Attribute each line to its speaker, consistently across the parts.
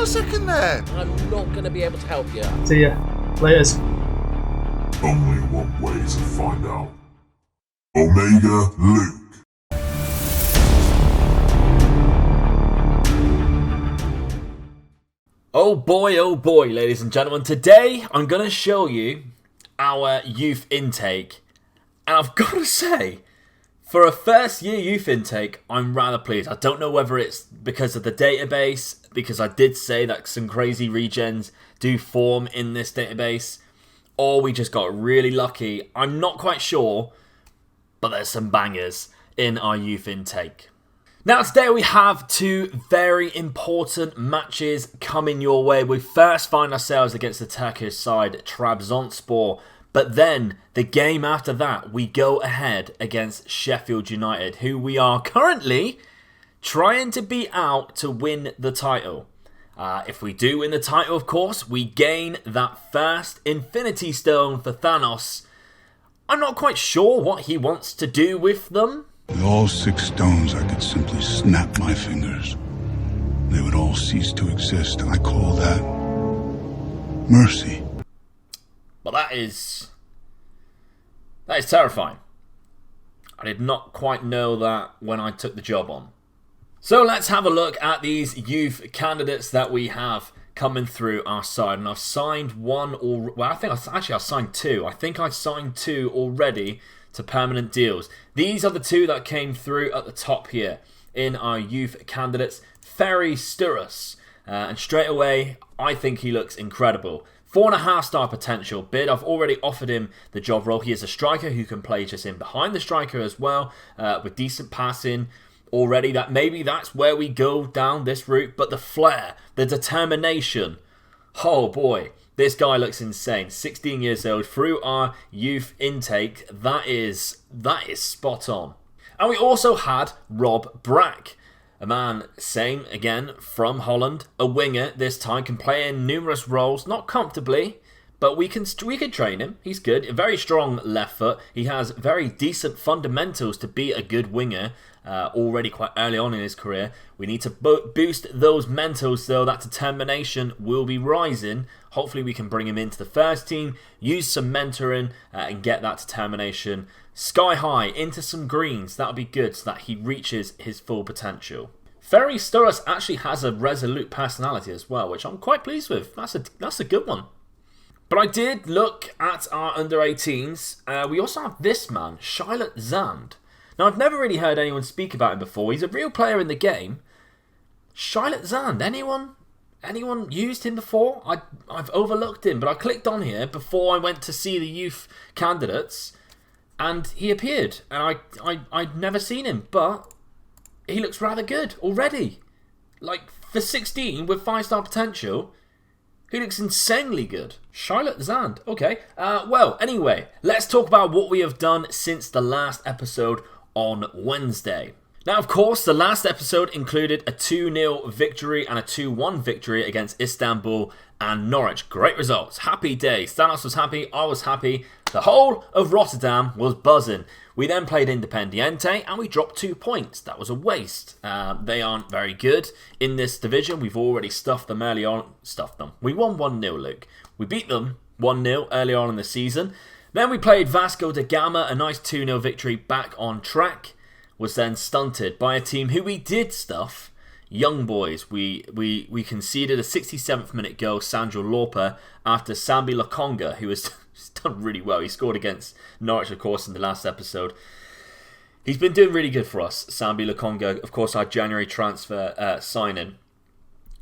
Speaker 1: a second there.
Speaker 2: I'm not going to be able to help you.
Speaker 3: See ya. Laters.
Speaker 4: Only one way to find out. Omega Luke.
Speaker 5: Oh boy, ladies and gentlemen. Today, I'm going to show you our youth intake. And I've got to say, for a first year youth intake, I'm rather pleased. I don't know whether it's because of the database, because I did say that some crazy regens do form in this database, or we just got really lucky. I'm not quite sure, but there's some bangers in our youth intake. Now today we have two very important matches coming your way. We first find ourselves against the Turkish side, Trabzonspor. But then, the game after that, we go ahead against Sheffield United, who we are currently trying to beat out to win the title. If we do win the title, of course, we gain that first Infinity Stone for Thanos. I'm not quite sure what he wants to do with them.
Speaker 6: With all 6 stones, I could simply snap my fingers. They would all cease to exist, and I call that mercy.
Speaker 5: But that is terrifying. I did not quite know that when I took the job on. So let's have a look at these youth candidates that we have coming through our side. And I've signed one, I signed 2. I think I signed 2 already to permanent deals. These are the 2 that came through at the top here in our youth candidates. Ferry Sturras. And straight away, I think he looks incredible. 4.5-star potential bid. I've already offered him the job role. He is a striker who can play just in behind the striker as well, with decent passing already. Maybe that's where we go down this route. But the flair, the determination. Oh boy, this guy looks insane. 16 years old through our youth intake. That is spot on. And we also had Rob Brack. A man, same again, from Holland, a winger this time, can play in numerous roles, not comfortably, but we can train him. He's good, a very strong left foot. He has very decent fundamentals to be a good winger already quite early on in his career. We need to boost those mentals though. That determination will be rising. Hopefully we can bring him into the first team, use some mentoring and get that determination sky high into some greens. That'll be good so that he reaches his full potential. Ferry Sturras actually has a resolute personality as well, which I'm quite pleased with. That's a good one. But I did look at our under-18s. We also have this man, Shilat Zand. Now, I've never really heard anyone speak about him before. He's a real player in the game. Shilat Zand, anyone used him before? I've overlooked him, but I clicked on here before I went to see the youth candidates, and he appeared. And I'd never seen him, but he looks rather good already. Like, for 16 with 5-star potential, he looks insanely good. Shilat Zand. Okay. Well, anyway, let's talk about what we have done since the last episode on Wednesday. Now, of course, the last episode included a 2-0 victory and a 2-1 victory against Istanbul and Norwich. Great results. Happy days. Thanos was happy. I was happy. The whole of Rotterdam was buzzing. We then played Independiente and we dropped 2 points. That was a waste. They aren't very good in this division. We've already stuffed them early on. We won 1-0, Luke. We beat them 1-0 early on in the season. Then we played Vasco da Gama. A nice 2-0 victory, back on track. Was then stunted by a team who we did stuff. Young Boys. We conceded a 67th minute goal, Sandro Lorpa, after Sambi Lokonga, who has done really well. He scored against Norwich, of course, in the last episode. He's been doing really good for us, Sambi Lokonga, of course, our January transfer signing.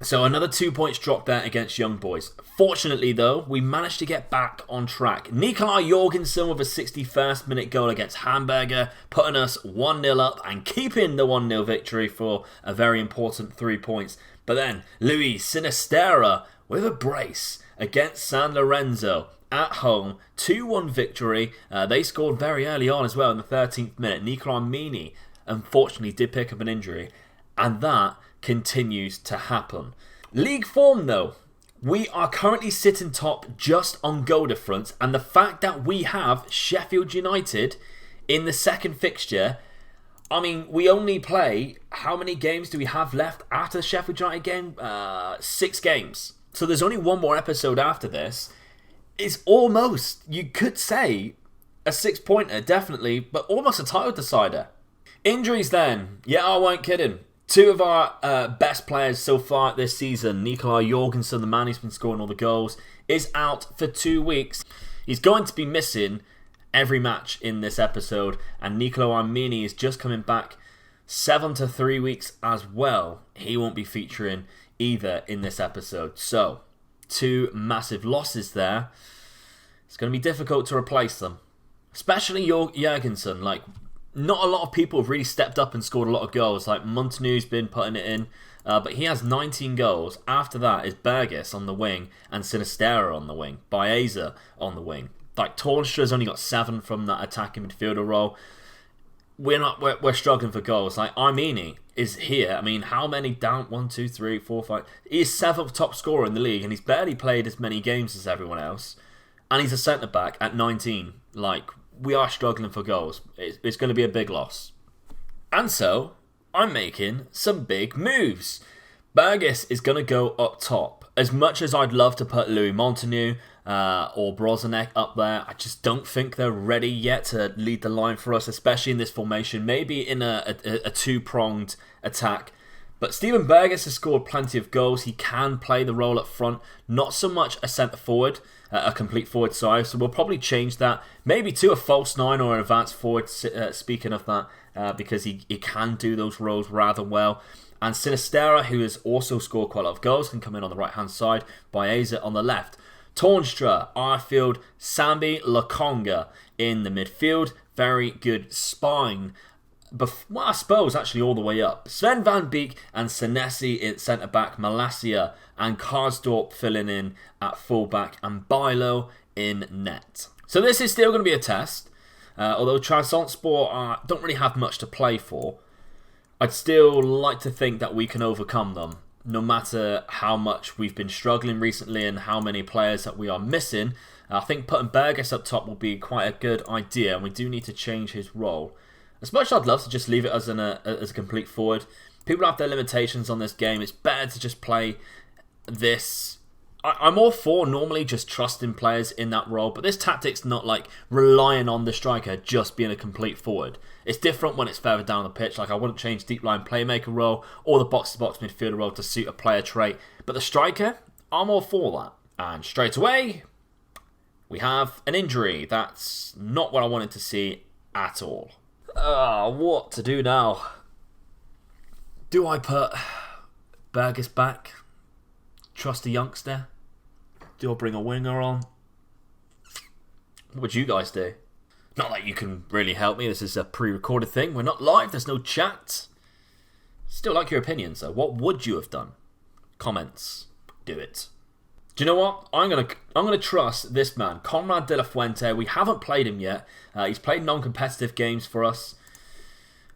Speaker 5: So another 2 points dropped there against Young Boys. Fortunately, though, we managed to get back on track. Nikolai Jorgensen with a 61st minute goal against Hamburger, putting us 1-0 up and keeping the 1-0 victory for a very important 3 points. But then, Luis Sinistera with a brace against San Lorenzo at home. 2-1 victory. They scored very early on as well in the 13th minute. Nicola Mini, unfortunately, did pick up an injury. And that continues to happen. League form though, we are currently sitting top just on goal difference, and the fact that we have Sheffield United in the second fixture, I mean, we only play, how many games do we have left after the Sheffield United game? 6 games. So there's only one more episode after this. It's almost, you could say, a 6-pointer, definitely, but almost a title decider. Injuries then. Yeah, I weren't kidding. 2 of our best players so far this season, Nikolai Jorgensen, the man who's been scoring all the goals, is out for 2 weeks. He's going to be missing every match in this episode, and Nicolo Armini is just coming back 7 to 3 weeks as well. He won't be featuring either in this episode. So, 2 massive losses there. It's going to be difficult to replace them, especially Jorgensen. Like, not a lot of people have really stepped up and scored a lot of goals. Like, Montanu's been putting it in, but he has 19 goals. After that is Burgess on the wing and Sinistera on the wing, Baeza on the wing. Like, Tornstra's only got 7 from that attacking midfielder role. We're struggling for goals. Like, Armini is here. I mean, how many down? 1, 2, 3, 4, 5. He's 7th top scorer in the league, and he's barely played as many games as everyone else. And he's a centre back at 19. Like, we are struggling for goals. It's going to be a big loss. And so, I'm making some big moves. Burgess is going to go up top. As much as I'd love to put Louis Montanu or Brozanek up there, I just don't think they're ready yet to lead the line for us, especially in this formation. Maybe in a 2-pronged attack. But Steven Burgess has scored plenty of goals. He can play the role up front. Not so much a centre forward, a complete forward side. So we'll probably change that. Maybe to a false 9 or an advanced forward, speaking of that, because he can do those roles rather well. And Sinistera, who has also scored quite a lot of goals, can come in on the right-hand side. Baeza on the left. Tornstra, Arfield, Sambi, Lokonga in the midfield. Very good spine. Well, I suppose actually all the way up. Sven van Beek and Senesi in centre-back. Malasia and Karsdorp filling in at full-back. And Bilo in net. So this is still going to be a test. Although Trabzonspor don't really have much to play for. I'd still like to think that we can overcome them, no matter how much we've been struggling recently and how many players that we are missing. I think putting Burgess up top will be quite a good idea, and we do need to change his role. As much as I'd love to just leave it as a complete forward, people have their limitations on this game. It's better to just play this. I'm all for normally just trusting players in that role, but this tactic's not like relying on the striker just being a complete forward. It's different when it's further down the pitch. Like, I wouldn't change deep line playmaker role or the box-to-box midfielder role to suit a player trait. But the striker, I'm all for that. And straight away, we have an injury. That's not what I wanted to see at all. What to do now? Do I put Burgess back? Trust a youngster? Do I bring a winger on? What would you guys do? Not that you can really help me. This is a pre-recorded thing. We're not live. There's no chat. Still like your opinions, though. What would you have done? Comments. Do it. Do you know what? I'm gonna trust this man, Conrad De La Fuente. We haven't played him yet. He's played non-competitive games for us.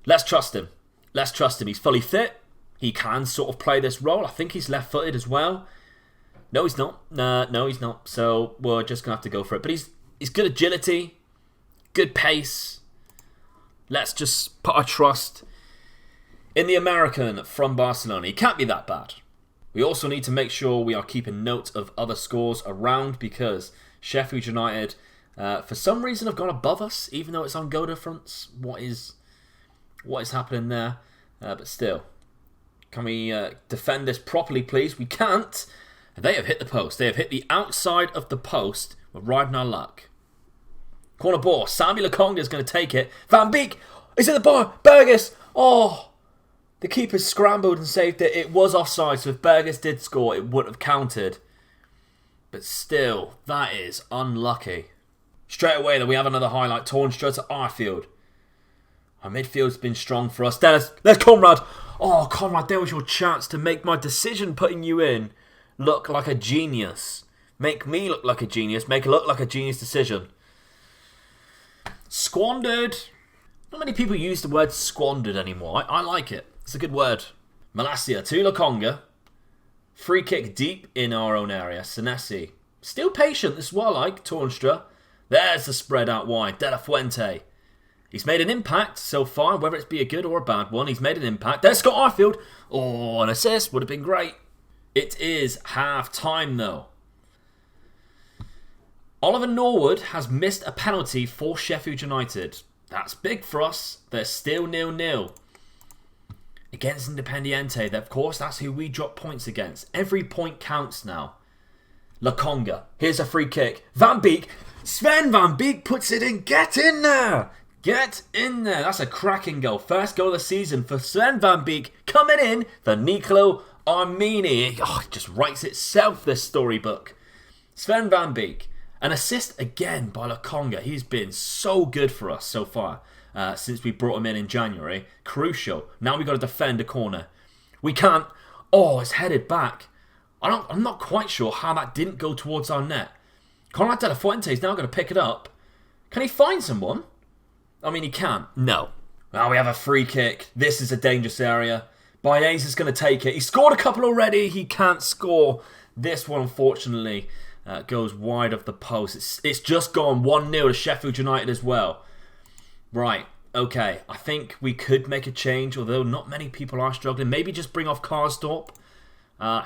Speaker 5: Let's trust him. Let's trust him. He's fully fit. He can sort of play this role. I think he's left-footed as well. No, he's not. No, he's not. So we're just going to have to go for it. But he's good agility, good pace. Let's just put our trust in the American from Barcelona. He can't be that bad. We also need to make sure we are keeping note of other scores around because Sheffield United, for some reason, have gone above us, even though it's on Go difference. What is happening there? But still. Can we defend this properly, please? We can't. They have hit the post. They have hit the outside of the post. We're riding our luck. Corner ball. Sami Lokonga is going to take it. Van Beek is in the bar. Burgess. Oh. The keeper scrambled and saved it. It was offside, so if Burgess did score, it wouldn't have counted. But still, that is unlucky. Straight away, then we have another highlight. Tornstra to Arfield. Our midfield's been strong for us. There's Conrad. Oh, Conrad, there was your chance to make my decision putting you in look like a genius. Make me look like a genius. Make it look like a genius decision. Squandered. Not many people use the word squandered anymore. I like it. It's a good word. Malasia to Lokonga. Free kick deep in our own area. Senesi. Still patient. This is what I like. Tornstra. There's the spread out wide. De La Fuente. He's made an impact so far, whether it's be a good or a bad one. He's made an impact. There's Scott Arfield. Oh, an assist would have been great. It is half time though. Oliver Norwood has missed a penalty for Sheffield United. That's big for us. They're still 0-0. Against Independiente. Of course, that's who we drop points against. Every point counts now. Lokonga. Here's a free kick. Van Beek. Sven Van Beek puts it in. Get in there. Get in there. That's a cracking goal. First goal of the season for Sven Van Beek. Coming in for Nicolo Armini. Oh, it just writes itself, this storybook. Sven Van Beek. An assist again by Lokonga. He's been so good for us so far since we brought him in January. Crucial. Now we've got to defend a corner. We can't. Oh, it's headed back. I'm not quite sure how that didn't go towards our net. Conrad De La Fuente is now going to pick it up. Can he find someone? I mean, he can. No. Now we have a free kick. This is a dangerous area. Baez is going to take it. He scored a couple already. He can't score. This one, unfortunately, goes wide of the post. It's just gone 1-0 to Sheffield United as well. Right. Okay. I think we could make a change, although not many people are struggling. Maybe just bring off Karsdorp,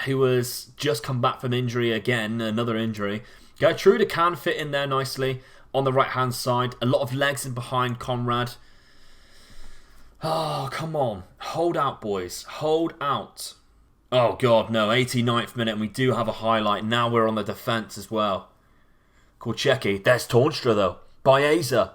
Speaker 5: who has just come back from injury again. Another injury. Gertrude can fit in there nicely on the right-hand side. A lot of legs in behind Conrad. Oh, come on. Hold out, boys. Hold out. Oh, God, no. 89th minute, and we do have a highlight. Now we're on the defence as well. Korchecki. There's Tornstra, though. Baeza.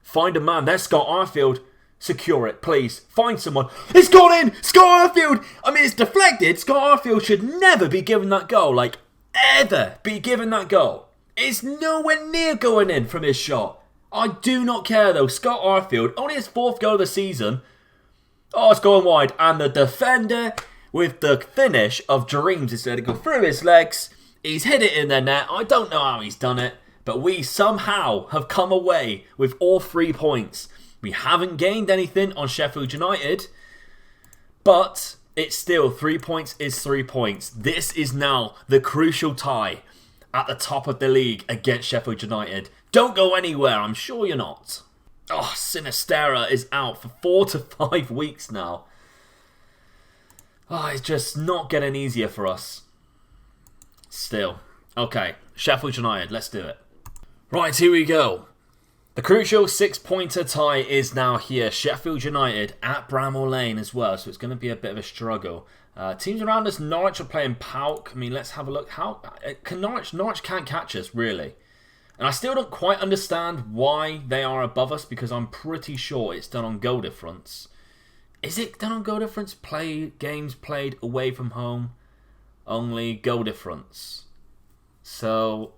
Speaker 5: Find a man. There's Scott Arfield. Secure it, please. Find someone. It's gone in! Scott Arfield! I mean, it's deflected. Scott Arfield should never be given that goal. Like, ever be given that goal. It's nowhere near going in from his shot. I do not care, though. Scott Arfield, only his 4th goal of the season. Oh, it's going wide. And the defender, with the finish of dreams, is going to go through his legs. He's hit it in the net. I don't know how he's done it, but we somehow have come away with all 3 points. We haven't gained anything on Sheffield United, but it's still 3 points is 3 points. This is now the crucial tie at the top of the league against Sheffield United. Don't go anywhere, I'm sure you're not. Oh, Sinistera is out for 4 to 5 weeks now. Oh, it's just not getting easier for us. Still. Okay, Sheffield United, let's do it. Right, here we go. The crucial 6-pointer tie is now here. Sheffield United at Bramall Lane as well, so it's going to be a bit of a struggle. Teams around us, Norwich are playing PAOK. I mean, let's have a look. How can Norwich can't catch us, really. And I still don't quite understand why they are above us, because I'm pretty sure it's done on goal difference. Is it done on goal difference? Games played away from home, only goal difference. So,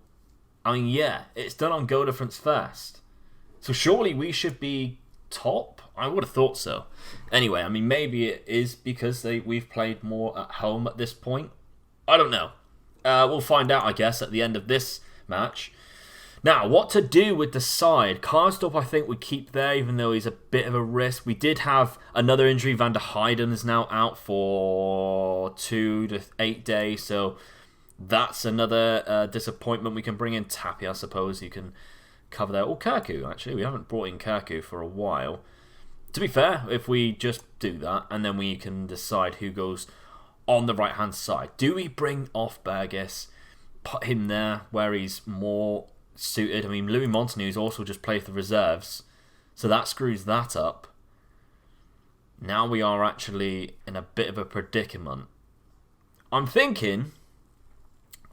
Speaker 5: I mean, yeah, it's done on goal difference first. So surely we should be top? I would have thought so. Anyway, I mean, maybe it is because we've played more at home at this point. I don't know. We'll find out, I guess, at the end of this match. Now, what to do with the side? Karsdorp, I think, would keep there, even though he's a bit of a risk. We did have another injury. Van der Heyden is now out for 2 to 8 days, so that's another disappointment. We can bring in Tapia, I suppose. You can cover there. Or Kirku, actually. We haven't brought in Kirku for a while. To be fair, if we just do that, and then we can decide who goes on the right-hand side. Do we bring off Burgess, put him there where he's more suited? I mean, Louis Montagnou's also just played for the reserves, so that screws that up. Now we are actually in a bit of a predicament. I'm thinking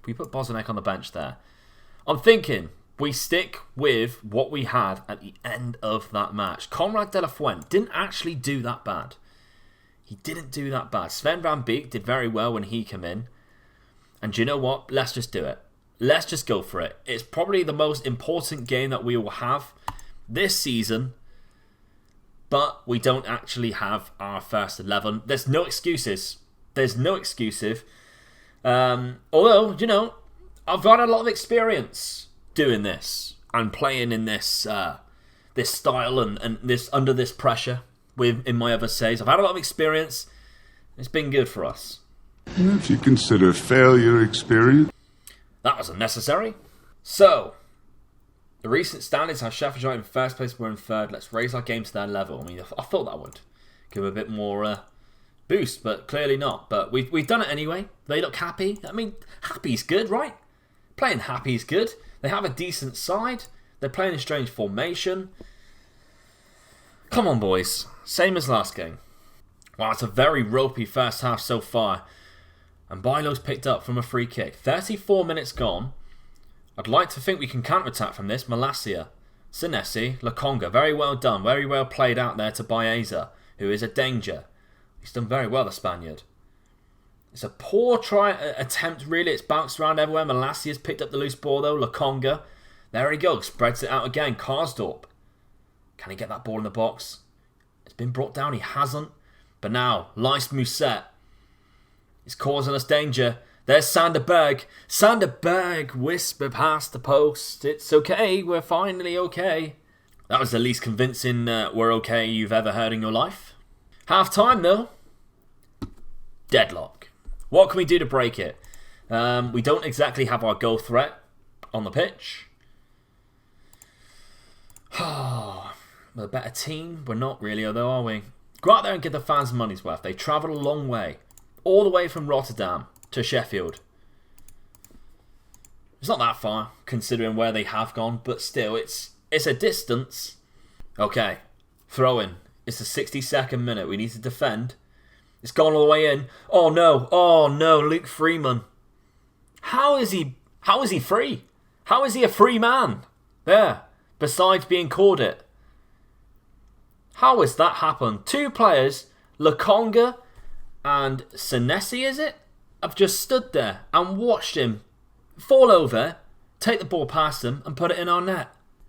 Speaker 5: we put Bosniak on the bench there. I'm thinking we stick with what we had at the end of that match. Conrad De La Fuente didn't actually do that bad. He didn't do that bad. Sven Van Beek did very well when he came in. And do you know what? Let's just do it. Let's just go for it. It's probably the most important game that we will have this season. But we don't actually have our first 11. There's no excuses. There's no excuses. Although, you know, I've got a lot of experience doing this and playing in this this style and this under this pressure in my other saves. I've had a lot of experience. It's been good for us.
Speaker 6: If you consider failure experience.
Speaker 5: That was unnecessary. So, The recent standings have Sheffield United in first place, we're in third. Let's raise our game to their level. I mean, I thought that would give them a bit more boost, but clearly not. But we've done it anyway. They look happy. I mean, happy's good, right? Playing happy's good. They have a decent side. They're playing a strange formation. Come on, boys. Same as last game. Wow, it's a very ropey first half so far. And Bilo's picked up from a free kick. 34 minutes gone. I'd like to think we can counter-attack from this. Malacia, Senesi, Lokonga. Very well done. Very well played out there to Baeza, who is a danger. He's done very well, the Spaniard. It's a poor attempt, really. It's bounced around everywhere. Malacia's picked up the loose ball, though. Lokonga. There he goes. Spreads it out again. Karsdorp. Can he get that ball in the box? It's been brought down. He hasn't. But now, Lys Mousset is causing us danger. There's Sander Berg. Sander Berg, whisper past the post. It's okay. We're finally okay. That was the least convincing we're okay you've ever heard in your life. Half time, though. Deadlock. What can we do to break it? We don't exactly have our goal threat on the pitch. We're a better team. We're not really, although, are we? Go out there and give the fans money's worth. They travelled a long way. All the way from Rotterdam to Sheffield. It's not that far, considering where they have gone, but still, it's a distance. Okay, throw in. It's the 62nd minute. We need to defend. It's gone all the way in. Oh no, Luke Freeman. How is he free? How is he a free man? There, besides being called it. How has that happened? Two players, Lokonga and Senesi, is it? I've just stood there and watched him fall over, take the ball past him and put it in our net.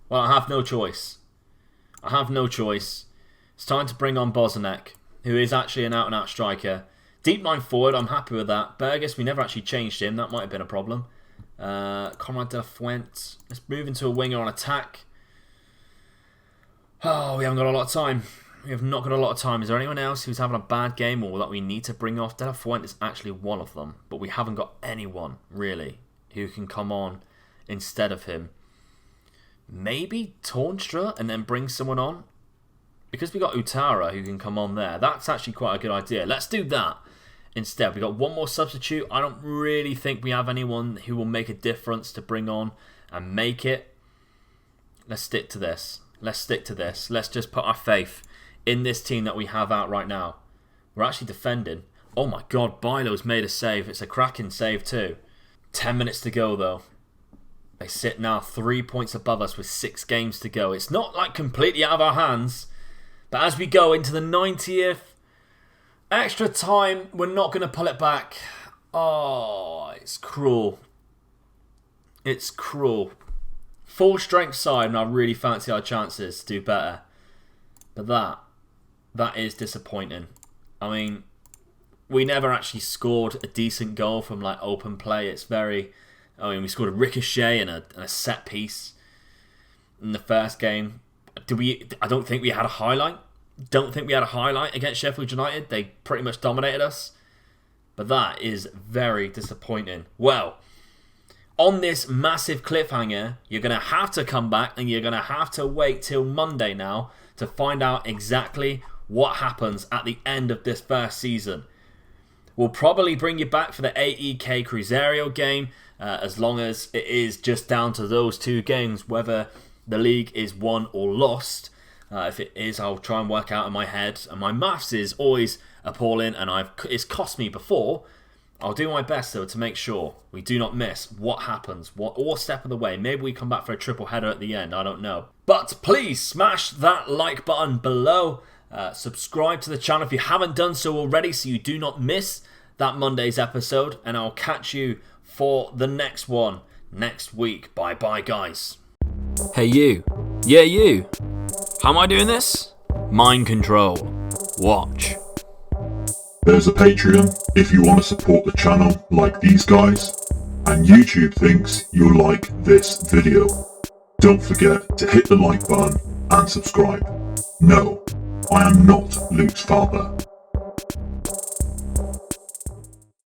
Speaker 5: Well, I have no choice. It's time to bring on Bozanek, who is actually an out-and-out striker. Deep line forward, I'm happy with that. Burgess, we never actually changed him. That might have been a problem. Conrad de la Fuente. Let's move into a winger on attack. Oh, we haven't got a lot of time. We have not got a lot of time. Is there anyone else who's having a bad game or that we need to bring off? De La Fuente is actually one of them. But we haven't got anyone, really, who can come on instead of him. Maybe Tornstra and then bring someone on? Because we got Utara who can come on there. That's actually quite a good idea. Let's do that instead. We got one more substitute. I don't really think we have anyone who will make a difference to bring on and make it. Let's stick to this. Let's just put our faith in this team that we have out right now. We're actually defending. Oh my god, Bilo's made a save. It's a cracking save too. 10 minutes to go though. They sit now 3 points above us with 6 games to go. It's not like completely out of our hands. But as we go into the 90th, extra time, we're not going to pull it back. Oh, it's cruel. It's cruel. Full strength side and I really fancy our chances to do better. But that is disappointing. I mean, we never actually scored a decent goal from like open play. It's very... I mean, we scored a ricochet and a set piece in the first game. I don't think we had a highlight. Don't think we had a highlight against Sheffield United. They pretty much dominated us. But that is very disappointing. Well, on this massive cliffhanger, you're going to have to come back and you're going to have to wait till Monday now to find out exactly what happens at the end of this first season. We'll probably bring you back for the AEK Cruzeiro game, as long as it is just down to those 2 games, whether the league is won or lost. If it is, I'll try and work out in my head. And my maths is always appalling, and it's cost me before. I'll do my best, though, to make sure we do not miss what happens, or step of the way. Maybe we come back for a triple header at the end, I don't know. But please smash that like button below. Subscribe to the channel if you haven't done so already, so you do not miss that Monday's episode. And I'll catch you for the next one next week. Bye bye, guys. Hey you. Yeah, you. How am I doing this? Mind control. Watch.
Speaker 4: There's a Patreon if you want to support the channel like these guys, and YouTube thinks you'll like this video. Don't forget to hit the like button and subscribe. No, I am not Luke's father.